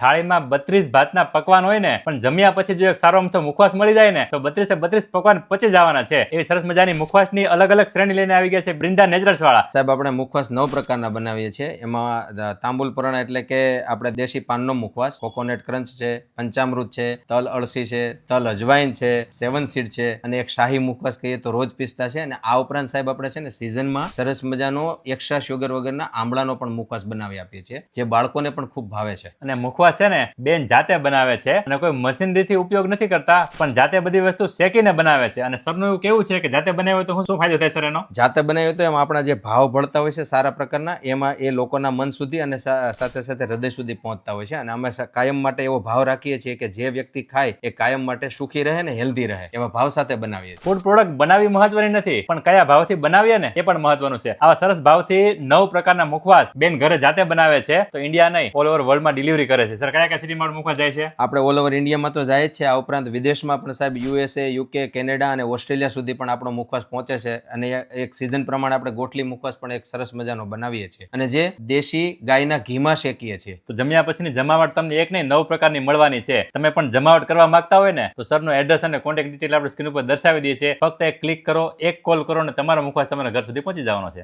થાળીમાં 32 ભાતના પકવાન હોય ને, પણ જમ્યા પછી જો એક સારો અમથો મુખવાસ મળી જાય ને, તો 32 પકવાન પચી જવાના છે. એવી સરસ મજાની મુખવાસની અલગ અલગ શ્રેણી લઈને આવી ગયા છે બ્રિંદા નેચરલ્સ વાળા. સાહેબ આપણે મુખવાસ 9 પ્રકારના બનાવીએ છીએ. એમાં તાંબુલ પરણ એટલે કે આપણે દેશી પાનનો મુખવાસ, કોકોનટ ક્રંચ છે, પંચામૃત છે, તલ અળસી છે, તલ અજવાઈન છે, 7 સીડ છે, અને એક શાહી મુખવાસ કહીએ તો રોજ પિસ્તા છે. અને આ ઉપરાંત સાહેબ આપણે છે ને સિઝનમાં સરસ મજાનો એક્સ્ટ્રા શુગર વગરના આમળાનો પણ મુખવાસ બનાવી આપીએ છીએ, જે બાળકોને પણ ખૂબ ભાવે છે. અને મુખવાસ છે ને બેન જાતે બનાવે છે, અને કોઈ મશીનરીથી ઉપયોગ નથી કરતા, પણ જાતે બધી વસ્તુ શેકીને બનાવે છે. અને સરનું એવું કેવું છે કે જાતે બનાવ્યો તો શું ફાયદો થાય સર એનો? જાતે બનાવ્યો તો એમાં આપણા જે ભાવ ભળતા હોય છે સારા પ્રકારના, એમાં એ લોકોના મન સુધી અને સાથે સાથે હૃદય સુધી પહોંચતા હોય છે. અને અમે કાયમ માટે એવો ભાવ રાખીએ છીએ કે જે વ્યક્તિ ખાય એ કાયમ માટે સુખી રહે ને હેલ્ધી રહે, એવા ભાવ સાથે બનાવીએ છીએ. ફૂડ પ્રોડક્ટ બનાવવી મહત્વની નથી, પણ કયા ભાવથી બનાવીએ ને એ પણ મહત્વનું છે. આવા સરસ ભાવથી 9 પ્રકારના મુખવાસ બેન ઘરે જાતે બનાવે છે, તો ઇન્ડિયા નહીં ઓલ ઓવર વર્લ્ડમાં ડિલિવરી કરે છે. સર કયા કયા સિટીમાં મુખવાસ જાય છે? આપણે ઓલ ઓવર ઇન્ડિયામાં તો જાય જ છે. આ ઉપરાંત વિદેશમાં પણ સાહેબ USA, UK, કેનેડા અને ઓસ્ટ્રેલિયા સુધી પણ આપણો મુખવાસ પહોંચે છે. અને એક સિઝન પ્રમાણે આપણે ગોટલી મુખવાસ પણ એક સરસ મજાનો બનાવીએ છીએ, અને જે દેશી ગાયના ઘીમાં શેકીએ છીએ. તો જમ્યા પછીની જમાવટ તમને એક નહીં 9 પ્રકારની મળવાની છે. તમે પણ જમાવટ કરવા માંગતા હોય ને, તો સરનું એડ્રેસ અને કોન્ટેક્ટ ડિટેલ આપણે સ્ક્રીન ઉપર દર્શાવી દઈએ છીએ. ફક્ત એક ક્લિક કરો, એક કોલ કરો, અને તમારો મુખવાસ તમારા ઘર સુધી પહોંચી જવાનો છે.